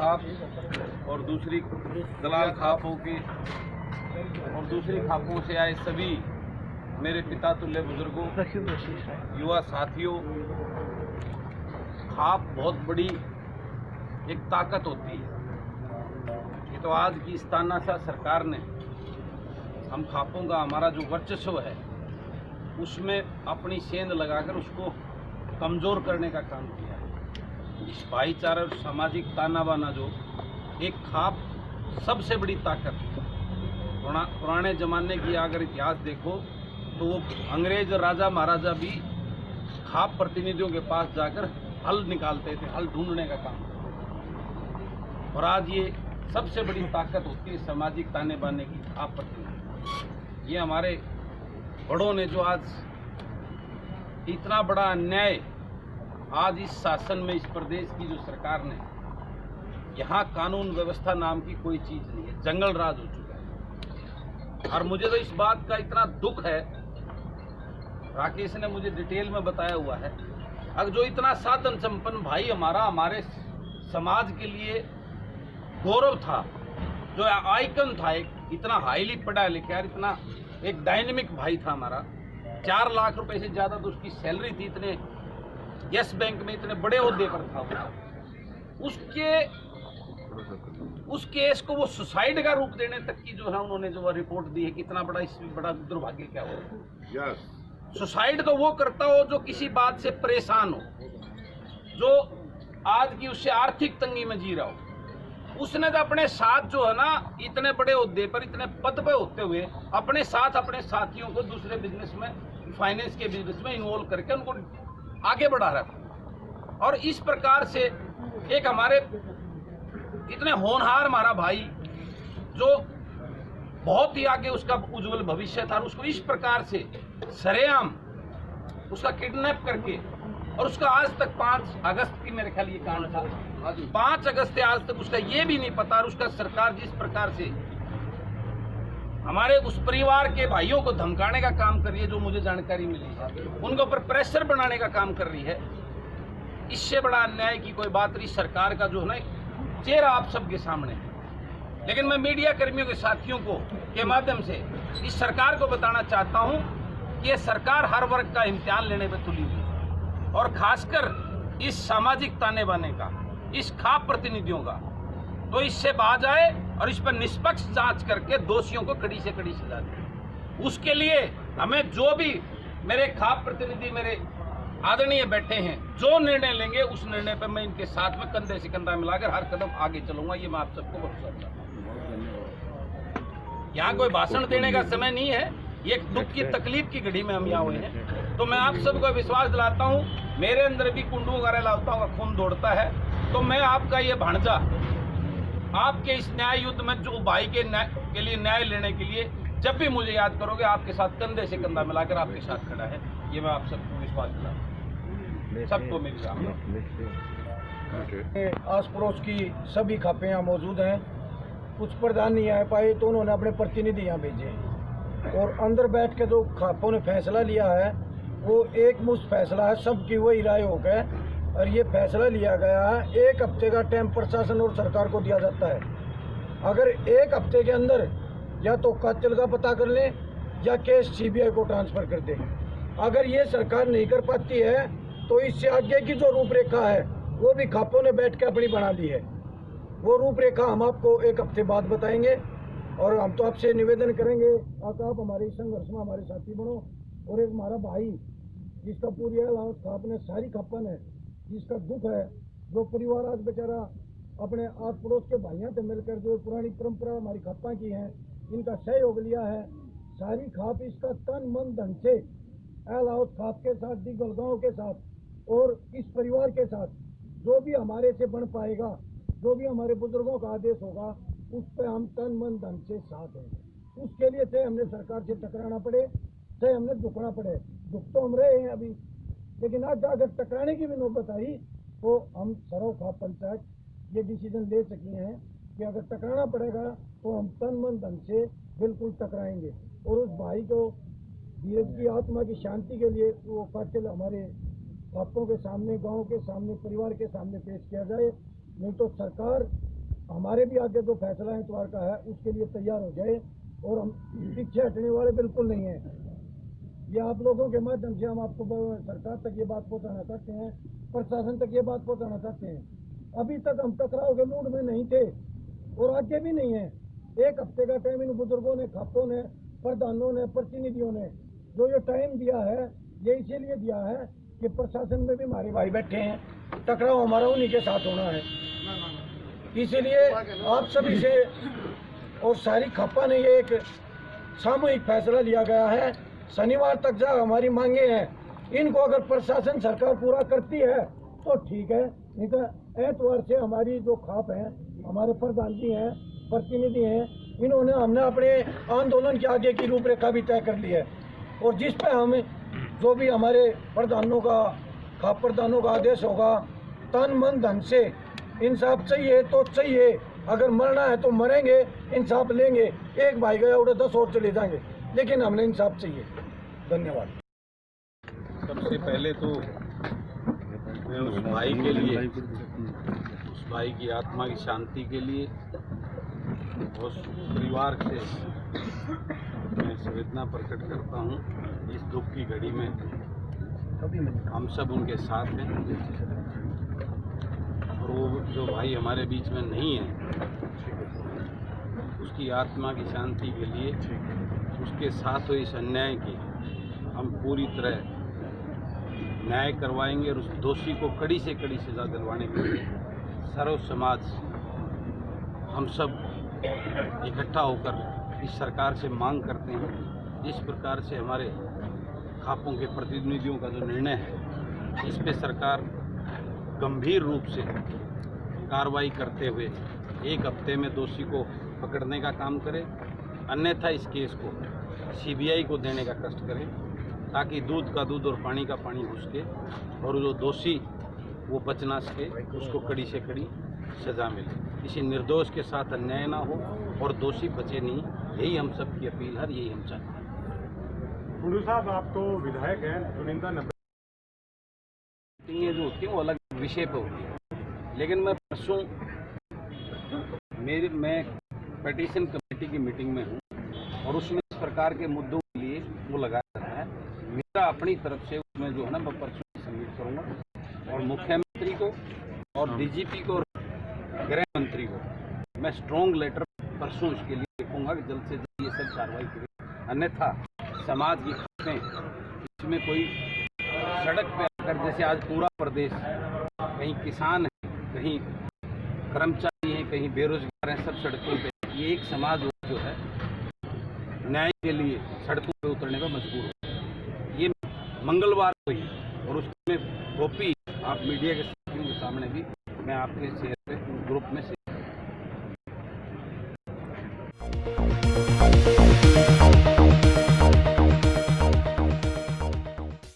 खाप और दूसरी दलाल खापों की और दूसरी खापों से आए सभी मेरे पिता तुल्य बुजुर्गों, युवा साथियों, खाप बहुत बड़ी एक ताकत होती है। ये तो आज की इस तानाशाह सरकार ने हम खापों का हमारा जो वर्चस्व है उसमें अपनी सेंध लगाकर उसको कमज़ोर करने का काम किया है। इस भाईचारा और सामाजिक ताना बाना जो एक खाप सबसे बड़ी ताकत है। पुराने ज़माने की अगर इतिहास देखो तो वो अंग्रेज राजा महाराजा भी खाप प्रतिनिधियों के पास जाकर हल निकालते थे, हल ढूंढने का काम करते। और आज ये सबसे बड़ी ताकत होती है सामाजिक ताने बाने की खाप प्रतिनिधि। ये हमारे बड़ों ने जो आज इतना बड़ा अन्याय आज इस शासन में, इस प्रदेश की जो सरकार ने, यहाँ कानून व्यवस्था नाम की कोई चीज़ नहीं है, जंगल राज हो चुका है। और मुझे तो इस बात का इतना दुख है, राकेश ने मुझे डिटेल में बताया हुआ है, अगर जो इतना साधन संपन्न भाई हमारा हमारे समाज के लिए गौरव था, जो आइकन था, एक इतना हाईली पढ़ा लिखा, इतना एक डायनेमिक भाई था हमारा, 4 लाख रुपए से ज़्यादा तो उसकी सैलरी थी, इतने यस बैंक में इतने बड़े ओहदे पर था वो। उस केस को वो सुसाइड का रूप देने तक की जो है उन्होंने जो रिपोर्ट दी है, कितना बड़ा इसमें बड़ा दुर्भाग्य क्या हो। सुसाइड तो वो करता हो जो किसी बात से परेशान हो, जो आज की उससे आर्थिक तंगी में जी रहा हो। उसने तो अपने साथ जो है ना, इतने बड़े ओहदे पर, इतने पद पे होते हुए अपने साथ अपने साथियों को दूसरे बिजनेस में, फाइनेंस के बिजनेस में इन्वॉल्व करके उनको आगे बढ़ा रहा था। और इस प्रकार से एक हमारे इतने होनहार हमारा भाई जो बहुत ही आगे उसका उज्जवल भविष्य था, और उसको इस प्रकार से सरेआम उसका किडनैप करके, और उसका आज तक 5 अगस्त की मेरे ख्याल ये कांड था, 5 अगस्त से आज तक उसका ये भी नहीं पता, और उसका सरकार जिस प्रकार से हमारे उस परिवार के भाइयों को धमकाने का काम कर रही है, जो मुझे जानकारी मिली है, उनके ऊपर प्रेशर बनाने का काम कर रही है, इससे बड़ा अन्याय की कोई बात नहीं। सरकार का जो है ना चेहरा आप सबके सामने है, लेकिन मैं मीडिया कर्मियों के साथियों को के माध्यम से इस सरकार को बताना चाहता हूं कि ये सरकार हर वर्ग का इम्तिहान लेने पे तुली हुई है, और खासकर इस सामाजिक ताने बाने का, इस खाप प्रतिनिधियों का, तो इससे बाज आए और इस पर निष्पक्ष जांच करके दोषियों को कड़ी से कड़ी सजा दे। उसके लिए हमें जो भी मेरे खाप प्रतिनिधि मेरे आदरणीय बैठे हैं, जो निर्णय लेंगे उस निर्णय पर मैं इनके साथ में कंधे से कंधा मिलाकर हर कदम आगे चलूंगा। ये मैं आप सबको भरोसा देता हूं। यहाँ कोई भाषण देने का समय नहीं है, ये एक दुख की तकलीफ की घड़ी में हम यहाँ हुए हैं। तो मैं आप सबको विश्वास दिलाता हूँ, मेरे अंदर भी कुंडू वगैरह लावताओं का खून दौड़ता है, तो मैं आपका ये भांजा आपके इस न्याय युद्ध में जो भाई के लिए न्याय लेने के लिए जब भी मुझे याद करोगे, आपके साथ कंधे से कंधा मिलाकर आपके साथ खड़ा है। ये मैं आप सबको विश्वास दिलाता हूँ, सबको मिल रहा। आस पड़ोस की सभी खापें यहाँ मौजूद हैं। कुछ प्रधान नहीं आ पाए तो उन्होंने अपने प्रतिनिधि यहाँ भेजे, और अंदर बैठ के जो खापों ने फैसला लिया है वो एक मुश्त फैसला है, सबकी वही राय हो गए, और ये फैसला लिया गया है। 1 हफ्ते का टाइम प्रशासन और सरकार को दिया जाता है। अगर 1 हफ्ते के अंदर या तो कातिल का पता कर लें या केस सीबीआई को ट्रांसफ़र कर दें। अगर ये सरकार नहीं कर पाती है तो इससे आगे की जो रूपरेखा है वो भी खापों ने बैठ के अपनी बना ली है। वो रूपरेखा हम आपको 1 हफ्ते बाद बताएंगे, और हम तो आपसे निवेदन करेंगे आप हमारे संघर्ष में हमारे साथी बनो। और एक हमारा भाई जिसका पूरी खाप ने सारी खापन है, जिसका दुख है, जो परिवार आज बेचारा अपने आस पड़ोस के भाइयों से मिलकर जो पुरानी परंपरा हमारी खापा की है, इनका सहयोग लिया है। सारी खाप इसका तन मन धन से हाउस खाप के साथ, दिगल गाँव के साथ और इस परिवार के साथ जो भी हमारे से बन पाएगा, जो भी हमारे बुजुर्गों का आदेश होगा, उस पर हम तन मन धन से साथ हैं। उसके लिए चाहे हमने सरकार से टकराना पड़े, चाहे हमने झुकना पड़े, झुक तो हम रहे हैं अभी, लेकिन आज अगर टकराने की भी नौबत आई तो हम सरव खाप पंचायत ये डिसीजन ले सकी हैं कि अगर टकराना पड़ेगा तो हम तन मन धन से बिल्कुल टकराएंगे, और उस भाई को धीरज की आत्मा की शांति के लिए वो कातिल हमारे खापों के सामने, गांव के सामने, परिवार के सामने पेश किया जाए। नहीं तो सरकार हमारे भी आगे जो फैसला इतवार का है उसके लिए तैयार हो जाए, और हम पीछे हटने वाले बिल्कुल नहीं हैं। ये आप लोगों के माध्यम से हम आपको सरकार तक ये बात पहुंचाना चाहते हैं, प्रशासन तक ये बात पहुंचाना चाहते हैं। अभी तक हम टकराव के मूड में नहीं थे और आगे भी नहीं है। एक हफ्ते का टाइम इन बुजुर्गों ने, खापों ने, प्रधानों ने, प्रतिनिधियों ने जो ये टाइम दिया है, ये इसीलिए दिया है कि प्रशासन में भी हमारे भाई बैठे हैं, टकराव हमारा उन्हीं के साथ होना है। इसीलिए आप सभी से और सारी खापा ने ये एक सामूहिक फैसला लिया गया है। शनिवार तक जब हमारी मांगे हैं, इनको अगर प्रशासन सरकार पूरा करती है तो ठीक है, नहीं तो एतवार से हमारी जो खाप है, हमारे प्रधान जी हैं, प्रतिनिधि हैं, इन्होंने हमने अपने आंदोलन के आगे की रूपरेखा भी तय कर ली है, और जिस पे हम जो भी हमारे प्रधानों का, खाप प्रधानों का आदेश होगा, तन मन धन से इंसाफ चाहिए तो चाहिए, अगर मरना है तो मरेंगे, इंसाफ लेंगे। एक भाई गया उड़े 10 और चले जाएंगे, लेकिन हमने इंसाफ चाहिए। धन्यवाद। सबसे पहले तो मैं उस भाई के लिए, उस भाई की आत्मा की शांति के लिए, उस परिवार से मैं संवेदना प्रकट करता हूँ। इस दुख की घड़ी में हम सब उनके साथ हैं, और वो जो भाई हमारे बीच में नहीं है, उसकी आत्मा की शांति के लिए, उसके साथ हुए इस अन्याय की हम पूरी तरह न्याय करवाएंगे, और उस दोषी को कड़ी से कड़ी सजा दिलवाने के लिए सर्व समाज हम सब इकट्ठा होकर इस सरकार से मांग करते हैं। जिस प्रकार से हमारे खापों के प्रतिनिधियों का जो निर्णय है, इस पे सरकार गंभीर रूप से कार्रवाई करते हुए एक हफ्ते में दोषी को पकड़ने का काम करे, अन्यथा इस केस को सीबीआई को देने का कष्ट करे, ताकि दूध का दूध और पानी का पानी हो सके, और जो दोषी वो बच ना सके, उसको कड़ी से कड़ी सजा मिले। किसी निर्दोष के साथ अन्याय ना हो और दोषी बचे नहीं, यही हम सब की अपील है, यही हम चाहते हैं। टुडू साहब, आप तो विधायक हैं, चुनिंदा मीटिंगें जो होती हैं वो अलग विषय पर होती है, लेकिन मैं परसों मैं पेटिशन कमेटी की मीटिंग में हूँ, और उसमें इस प्रकार के मुद्दों के लिए वो लगाया जाता है। मेरा अपनी तरफ से उसमें जो है ना, मैं परसों सबमिट करूँगा, और मुख्यमंत्री को और डीजीपी को और गृह मंत्री को मैं स्ट्रॉन्ग लेटर परसों इसके लिए लिखूंगा कि जल्द से जल्द ये सब कार्रवाई करें, अन्यथा समाज की खापें, इसमें कोई सड़क पे आकर, जैसे आज पूरा प्रदेश, कहीं किसान है, कहीं कर्मचारी हैं, कहीं बेरोजगार हैं, सब सड़कों पे, ये एक समाज जो है न्याय के लिए सड़कों पे उतरने पर मजबूर हो। ये मंगलवार को ही, और उसमें कॉपी आप मीडिया के सामने भी मैं आपके शेयर पे ग्रुप में